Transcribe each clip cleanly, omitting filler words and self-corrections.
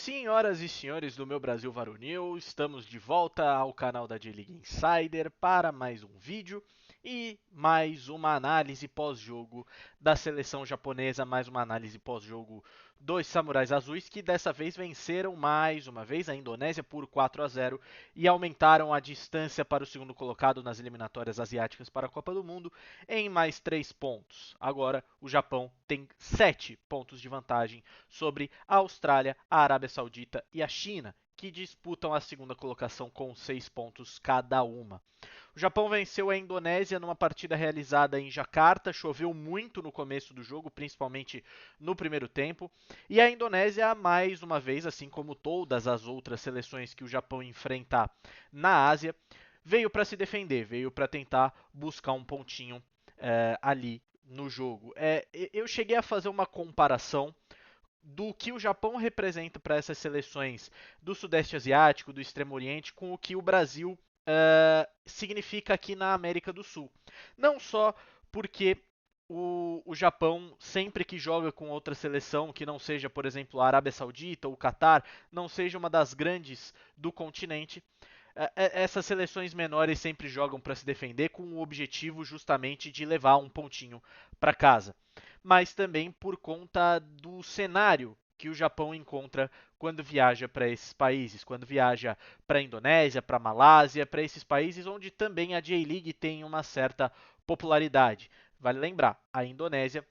Senhoras e senhores do meu Brasil Varonil, estamos de volta ao canal da J-League Insider para mais um vídeo e mais uma análise pós-jogo da seleção japonesa, mais uma análise pós-jogo dos Samurais Azuis, que dessa vez venceram mais uma vez a Indonésia por 4-0 e aumentaram a distância para o segundo colocado nas eliminatórias asiáticas para a Copa do Mundo em mais 3 pontos. Agora, o Japão tem 7 pontos de vantagem sobre a Austrália, a Arábia Saudita e a China, que disputam a segunda colocação com 6 pontos cada uma. O Japão venceu a Indonésia numa partida realizada em Jacarta, choveu muito no começo do jogo, principalmente no primeiro tempo, e a Indonésia, mais uma vez, assim como todas as outras seleções que o Japão enfrenta na Ásia, veio para se defender, veio para tentar buscar um pontinho ali no jogo. Eu cheguei a fazer uma comparação do que o Japão representa para essas seleções do Sudeste Asiático, do Extremo Oriente, com o que o Brasil significa aqui na América do Sul. Não só porque o Japão, sempre que joga com outra seleção, que não seja, por exemplo, a Arábia Saudita ou o Catar, não seja uma das grandes do continente, essas seleções menores sempre jogam para se defender com o objetivo justamente de levar um pontinho para casa. Mas também por conta do cenário que o Japão encontra quando viaja para esses países, quando viaja para a Indonésia, para a Malásia, para esses países onde também a J-League tem uma certa popularidade. Vale lembrar, a Indonésia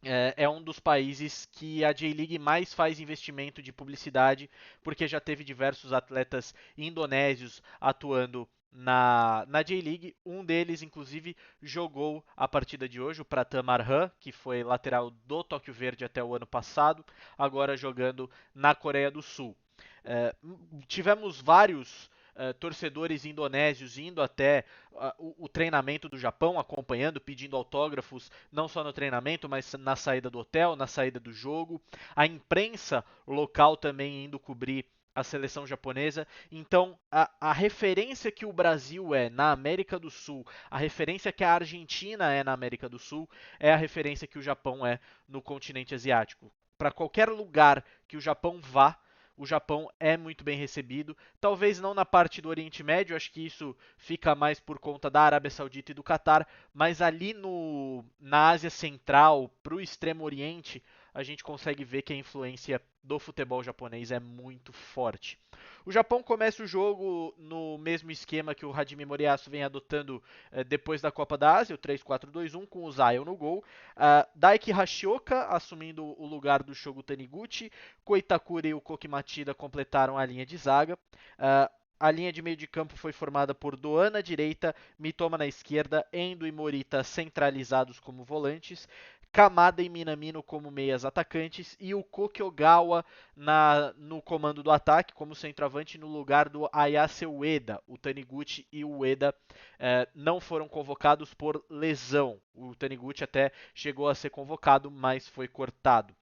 é um dos países que a J-League mais faz investimento de publicidade, porque já teve diversos atletas indonésios atuando na J-League. Um deles, inclusive, jogou a partida de hoje, o Pratama Arhan, que foi lateral do Tóquio Verde até o ano passado, agora jogando na Coreia do Sul. Tivemos vários torcedores indonésios indo até o treinamento do Japão, acompanhando, pedindo autógrafos, não só no treinamento, mas na saída do hotel, na saída do jogo. A imprensa local também indo cobrir a seleção japonesa. Então, a referência que o Brasil é na América do Sul, a referência que a Argentina é na América do Sul, é a referência que o Japão é no continente asiático. Para qualquer lugar que o Japão vá, o Japão é muito bem recebido. Talvez não na parte do Oriente Médio, acho que isso fica mais por conta da Arábia Saudita e do Catar, mas ali na Ásia Central, para o Extremo Oriente, a gente consegue ver que a influência do futebol japonês é muito forte. O Japão começa o jogo no mesmo esquema que o Hajime Moriyasu vem adotando depois da Copa da Ásia, o 3-4-2-1, com o Zion no gol. Daiki Hashioka assumindo o lugar do Shogo Taniguchi, Koitakura e o Koki Machida completaram a linha de zaga. A linha de meio de campo foi formada por Doan na direita, Mitoma na esquerda, Endo e Morita centralizados como volantes, Kamada e Minamino como meias atacantes e o Kokyogawa no comando do ataque como centroavante no lugar do Ayase Ueda. O Taniguchi e o Ueda não foram convocados por lesão. O Taniguchi até chegou a ser convocado, mas foi cortado.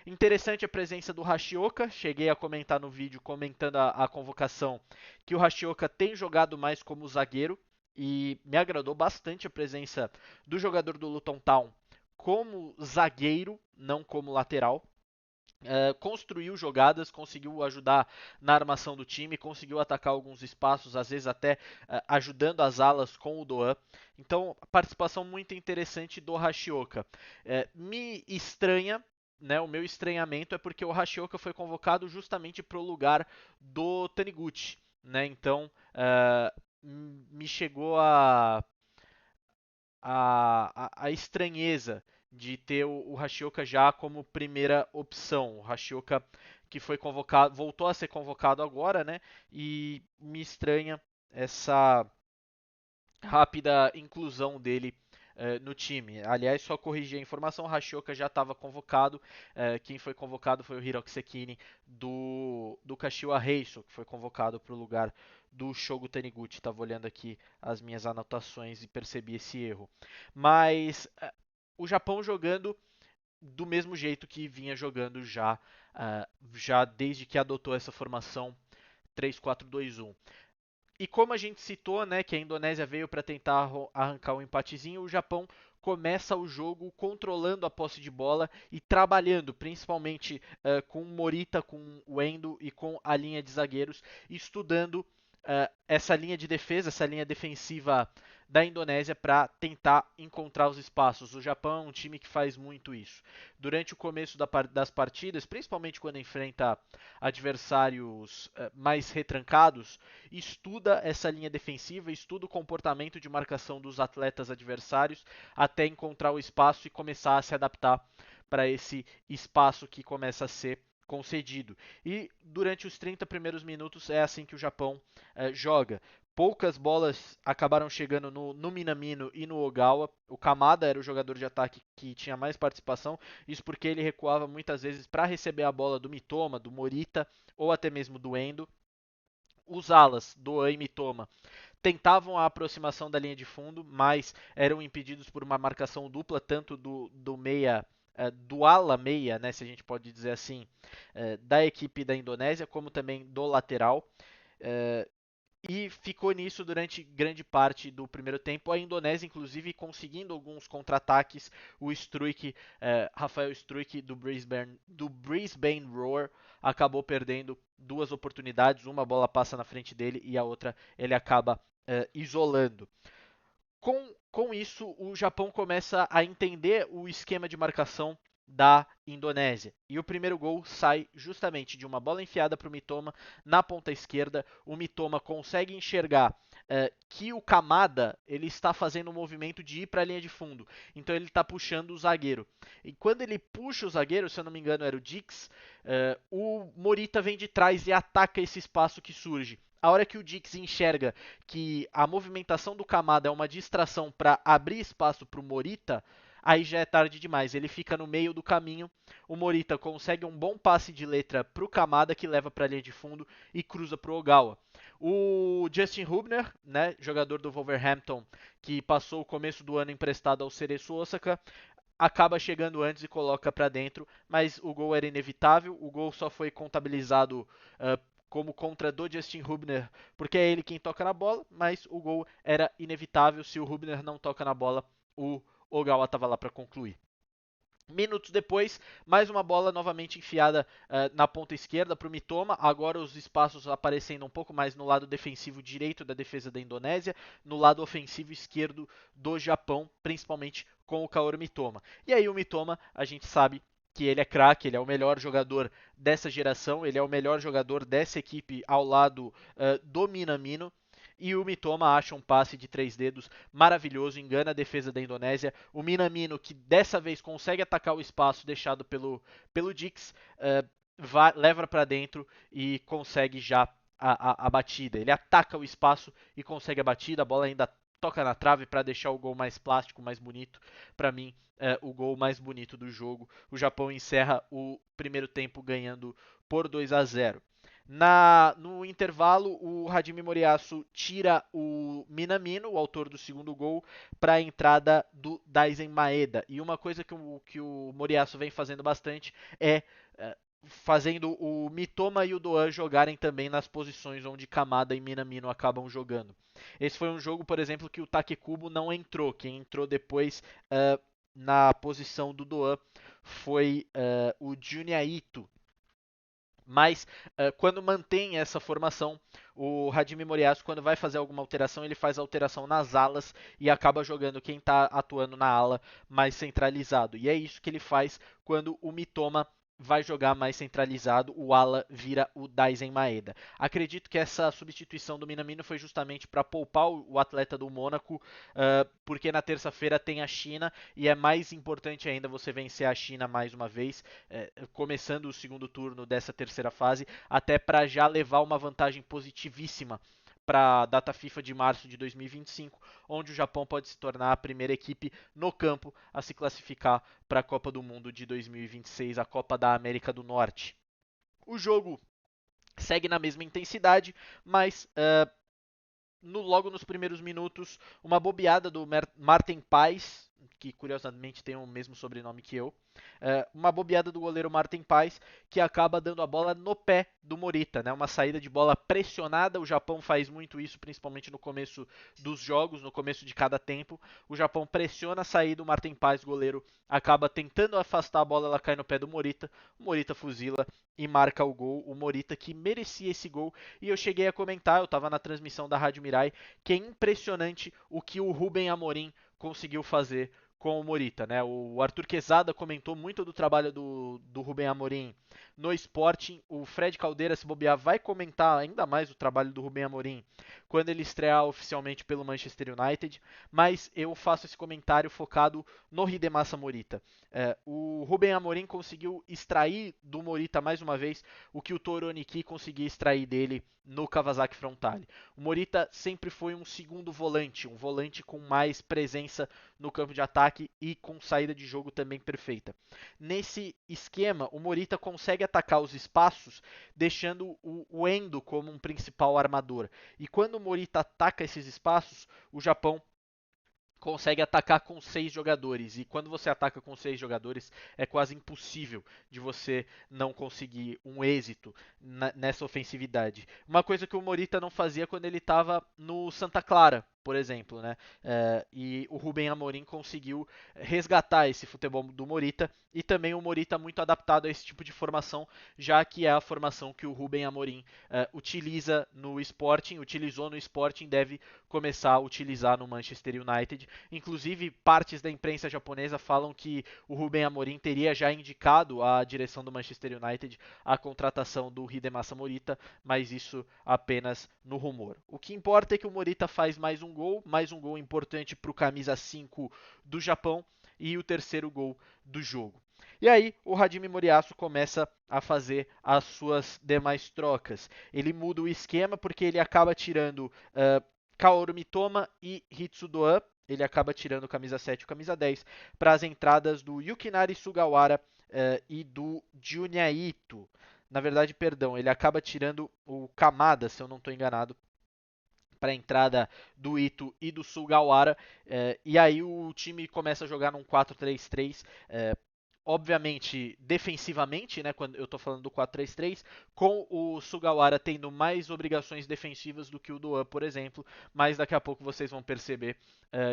Interessante a presença do Hashioka, cheguei a comentar no vídeo comentando a convocação que o Hashioka tem jogado mais como zagueiro e me agradou bastante a presença do jogador do Luton Town como zagueiro, não como lateral. Construiu jogadas, conseguiu ajudar na armação do time, conseguiu atacar alguns espaços, às vezes até ajudando as alas com o Doan. Então, participação muito interessante do Hashioka. Me estranha, né, o meu estranhamento é porque o Hashioka foi convocado justamente para o lugar do Taniguchi. Né, então, me chegou a estranheza de ter o Hashioka já como primeira opção. O Hashioka que foi convocado, voltou a ser convocado agora, né? E me estranha essa rápida inclusão dele no time. Aliás, só corrigir a informação, o Hashioka já estava convocado. Quem foi convocado foi o Hiroki Sekini do Kashiwa Reisho, que foi convocado para o lugar do Shogo Taniguchi. Estava olhando aqui as minhas anotações e percebi esse erro. Mas o Japão jogando do mesmo jeito que vinha jogando já desde que adotou essa formação 3-4-2-1. E como a gente citou, né, que a Indonésia veio para tentar arrancar um empatezinho, o Japão começa o jogo controlando a posse de bola e trabalhando, principalmente com o Morita, com o Endo e com a linha de zagueiros, estudando essa linha de defesa, essa linha defensiva da Indonésia para tentar encontrar os espaços. O Japão é um time que faz muito isso. Durante o começo das partidas, principalmente quando enfrenta adversários mais retrancados, estuda essa linha defensiva, estuda o comportamento de marcação dos atletas adversários até encontrar o espaço e começar a se adaptar para esse espaço que começa a ser concedido. E durante os 30 primeiros minutos é assim que o Japão joga. Poucas bolas acabaram chegando no Minamino e no Ogawa. O Kamada era o jogador de ataque que tinha mais participação, isso porque ele recuava muitas vezes para receber a bola do Mitoma, do Morita ou até mesmo do Endo. Os alas, Doan e Mitoma, tentavam a aproximação da linha de fundo, mas eram impedidos por uma marcação dupla, tanto do meia, do ala meia, né, se a gente pode dizer assim, da equipe da Indonésia, como também do lateral. E ficou nisso durante grande parte do primeiro tempo. A Indonésia, inclusive, conseguindo alguns contra-ataques. O Struijk, Rafael Struijk, do Brisbane Roar, acabou perdendo duas oportunidades. Uma bola passa na frente dele e a outra ele acaba isolando. Com isso, o Japão começa a entender o esquema de marcação da Indonésia. E o primeiro gol sai justamente de uma bola enfiada para o Mitoma na ponta esquerda. O Mitoma consegue enxergar que o Kamada ele está fazendo um movimento de ir para a linha de fundo. Então ele está puxando o zagueiro. E quando ele puxa o zagueiro, se eu não me engano era o Dix, o Morita vem de trás e ataca esse espaço que surge. A hora que o Dix enxerga que a movimentação do Kamada é uma distração para abrir espaço para o Morita, aí já é tarde demais. Ele fica no meio do caminho. O Morita consegue um bom passe de letra para o Kamada, que leva para a linha de fundo e cruza para o Ogawa. O Justin Hubner, né, jogador do Wolverhampton, que passou o começo do ano emprestado ao Cereço Osaka, acaba chegando antes e coloca para dentro, mas o gol era inevitável. O gol só foi contabilizado como contra do Justin Hubner, porque é ele quem toca na bola, mas o gol era inevitável. Se o Hubner não toca na bola, o Ogawa estava lá para concluir. Minutos depois, mais uma bola novamente enfiada na ponta esquerda para o Mitoma. Agora os espaços aparecendo um pouco mais no lado defensivo direito da defesa da Indonésia, no lado ofensivo esquerdo do Japão, principalmente com o Kaoru Mitoma. E aí o Mitoma, a gente sabe que ele é craque, ele é o melhor jogador dessa geração, ele é o melhor jogador dessa equipe ao lado do Minamino. E o Mitoma acha um passe de 3 dedos maravilhoso, engana a defesa da Indonésia. O Minamino, que dessa vez consegue atacar o espaço deixado pelo Dix, leva para dentro e consegue já a batida. Ele ataca o espaço e consegue a batida, a bola ainda toca na trave para deixar o gol mais plástico, mais bonito. Para mim, o gol mais bonito do jogo. O Japão encerra o primeiro tempo ganhando por 2-0. No intervalo, o Hajime Moriyasu tira o Minamino, o autor do segundo gol, para a entrada do Daisen Maeda. E uma coisa que o Moriyasu vem fazendo bastante é fazendo o Mitoma e o Doan jogarem também nas posições onde Kamada e Minamino acabam jogando. Esse foi um jogo, por exemplo, que o Takekubo não entrou. Quem entrou depois na posição do Doan foi o Junya Ito. Mas quando mantém essa formação, o Hajime Moriyasu, quando vai fazer alguma alteração, ele faz alteração nas alas e acaba jogando quem está atuando na ala mais centralizado. E é isso que ele faz quando o Mitoma vai jogar mais centralizado, o ala vira o Daisen Maeda. Acredito que essa substituição do Minamino foi justamente para poupar o atleta do Mônaco, porque na terça-feira tem a China e é mais importante ainda você vencer a China mais uma vez, começando o segundo turno dessa terceira fase, até para já levar uma vantagem positivíssima para a data FIFA de março de 2025, onde o Japão pode se tornar a primeira equipe no campo a se classificar para a Copa do Mundo de 2026, a Copa da América do Norte. O jogo segue na mesma intensidade, mas logo nos primeiros minutos, uma bobeada do Martin Paz, que curiosamente tem o mesmo sobrenome que eu. Uma bobeada do goleiro Martin Paes, que acaba dando a bola no pé do Morita, né? Uma saída de bola pressionada. O Japão faz muito isso, principalmente no começo dos jogos, no começo de cada tempo. O Japão pressiona a saída, o Martin Paes, goleiro, acaba tentando afastar a bola, ela cai no pé do Morita. O Morita fuzila e marca o gol. O Morita que merecia esse gol. E eu cheguei a comentar, eu estava na transmissão da Rádio Mirai, que é impressionante o que o Rubem Amorim conseguiu fazer com o Morita, né? O Arthur Quezada comentou muito do trabalho do Rubem Amorim no Sporting. O Fred Caldeira, se bobear, vai comentar ainda mais o trabalho do Rubem Amorim quando ele estrear oficialmente pelo Manchester United. Mas eu faço esse comentário focado no Hidemasa Morita. O Rubem Amorim conseguiu extrair do Morita mais uma vez o que o Toru Oniki conseguia extrair dele no Kawasaki Frontale. O Morita sempre foi um segundo volante, um volante com mais presença no campo de ataque e com saída de jogo também perfeita. Nesse esquema, o Morita consegue atacar os espaços, deixando o Endo como um principal armador. E quando o Morita ataca esses espaços, o Japão consegue atacar com 6 jogadores. E quando você ataca com 6 jogadores, é quase impossível de você não conseguir um êxito nessa ofensividade. Uma coisa que o Morita não fazia quando ele estava no Santa Clara, por exemplo, né? E o Rubem Amorim conseguiu resgatar esse futebol do Morita e também o Morita muito adaptado a esse tipo de formação, já que é a formação que o Rubem Amorim utiliza no Sporting, utilizou no Sporting, deve começar a utilizar no Manchester United. Inclusive, partes da imprensa japonesa falam que o Rubem Amorim teria já indicado à direção do Manchester United a contratação do Hidemasa Morita, mas isso apenas no rumor. O que importa é que o Morita faz mais um gol importante para o camisa 5 do Japão e o terceiro gol do jogo. E aí, o Hajime Moriyasu começa a fazer as suas demais trocas. Ele muda o esquema porque ele acaba tirando Kaoru Mitoma e Hitsudoan. Ele acaba tirando o camisa 7 e o camisa 10 para as entradas do Yukinari Sugawara e do Junya Ito. Na verdade, perdão, ele acaba tirando o Kamada, se eu não estou enganado, para a entrada do Ito e do Sugawara. E aí o time começa a jogar num 4-3-3. Obviamente, defensivamente, né, quando eu estou falando do 4-3-3, com o Sugawara tendo mais obrigações defensivas do que o Doan, por exemplo, mas daqui a pouco vocês vão perceber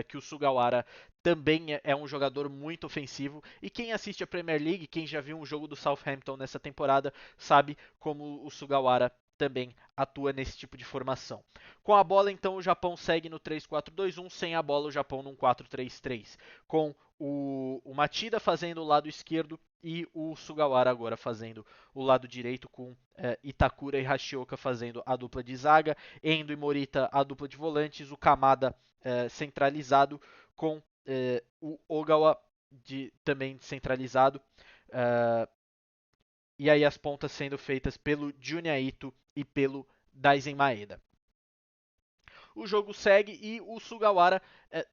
que o Sugawara também é um jogador muito ofensivo, e quem assiste a Premier League, quem já viu um jogo do Southampton nessa temporada, sabe como o Sugawara também atua nesse tipo de formação. Com a bola, então, o Japão segue no 3-4-2-1, sem a bola, o Japão num 4-3-3, com o Machida fazendo o lado esquerdo e o Sugawara agora fazendo o lado direito, com Itakura e Hashioka fazendo a dupla de zaga, Endo e Morita a dupla de volantes, o Kamada centralizado com o Ogawa também centralizado. E aí as pontas sendo feitas pelo Junya Ito e pelo Daisen Maeda. O jogo segue e o Sugawara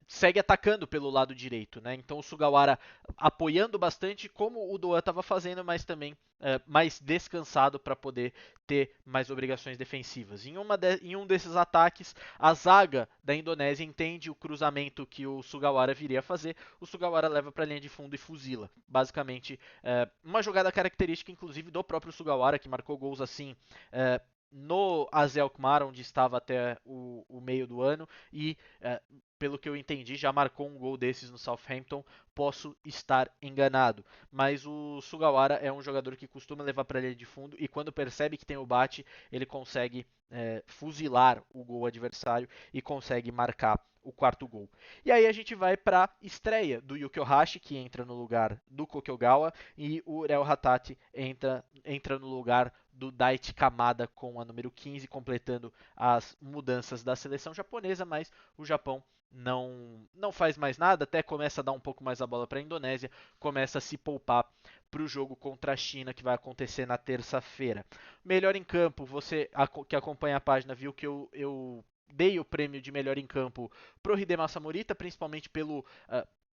segue atacando pelo lado direito, né? Então o Sugawara apoiando bastante, como o Doan estava fazendo, mas também mais descansado para poder ter mais obrigações defensivas. Em um desses ataques, a zaga da Indonésia entende o cruzamento que o Sugawara viria a fazer, o Sugawara leva para a linha de fundo e fuzila. Basicamente, uma jogada característica, inclusive, do próprio Sugawara, que marcou gols assim no AZ Alkmaar, onde estava até o meio do ano, e pelo que eu entendi, já marcou um gol desses no Southampton. Posso estar enganado, mas o Sugawara é um jogador que costuma levar para a linha de fundo, e quando percebe que tem o bate, ele consegue fuzilar o gol adversário e consegue marcar o quarto gol. E aí a gente vai para a estreia do Yuki Ohashi, que entra no lugar do Kokyogawa, e o Reo Hatate entra no lugar do Daichi Kamada com a número 15, completando as mudanças da seleção japonesa, mas o Japão não faz mais nada, até começa a dar um pouco mais a bola para a Indonésia, começa a se poupar para o jogo contra a China, que vai acontecer na terça-feira. Melhor em campo, você que acompanha a página viu que eu dei o prêmio de melhor em campo pro Hidemasa Morita, principalmente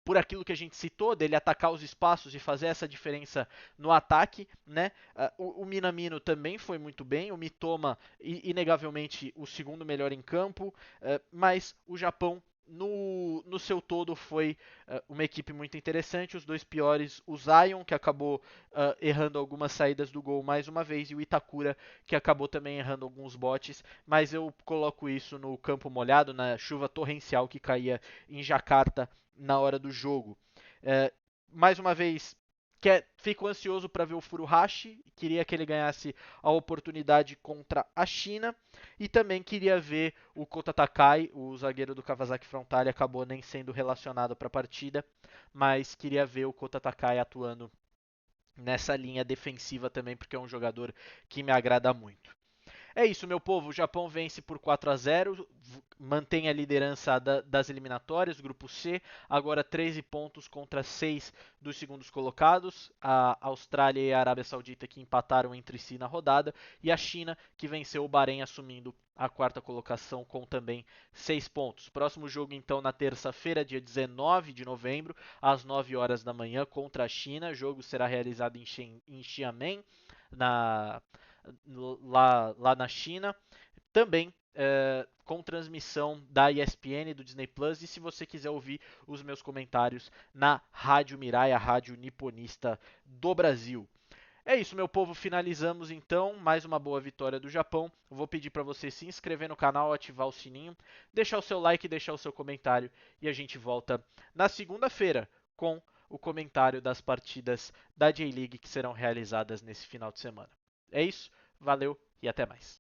por aquilo que a gente citou, dele atacar os espaços e fazer essa diferença no ataque, né? O Minamino também foi muito bem, o Mitoma, inegavelmente, o segundo melhor em campo, mas o Japão no seu todo foi uma equipe muito interessante. Os dois piores, o Zion, que acabou errando algumas saídas do gol mais uma vez, e o Itakura, que acabou também errando alguns botes, mas eu coloco isso no campo molhado, na chuva torrencial que caía em Jacarta na hora do jogo. Uh, Mais uma vez, fico ansioso para ver o Furuhashi, queria que ele ganhasse a oportunidade contra a China, e também queria ver o Kota Takai, o zagueiro do Kawasaki Frontale, acabou nem sendo relacionado para a partida, mas queria ver o Kota Takai atuando nessa linha defensiva também, porque é um jogador que me agrada muito. É isso, meu povo. O Japão vence por 4-0, mantém a liderança das eliminatórias, grupo C, agora 13 pontos contra 6 dos segundos colocados. A Austrália e a Arábia Saudita que empataram entre si na rodada, e a China que venceu o Bahrein assumindo a quarta colocação com também 6 pontos. Próximo jogo então na terça-feira, dia 19 de novembro, às 9 horas da manhã contra a China. O jogo será realizado em Xiamen, na lá na China, também com transmissão da ESPN, do Disney Plus, e se você quiser ouvir os meus comentários na Rádio Mirai, a rádio niponista do Brasil. É isso, meu povo. Finalizamos então mais uma boa vitória do Japão. Vou pedir para você se inscrever no canal, ativar o sininho, deixar o seu like, deixar o seu comentário, e a gente volta na segunda-feira com o comentário das partidas da J-League que serão realizadas nesse final de semana. É isso, valeu e até mais.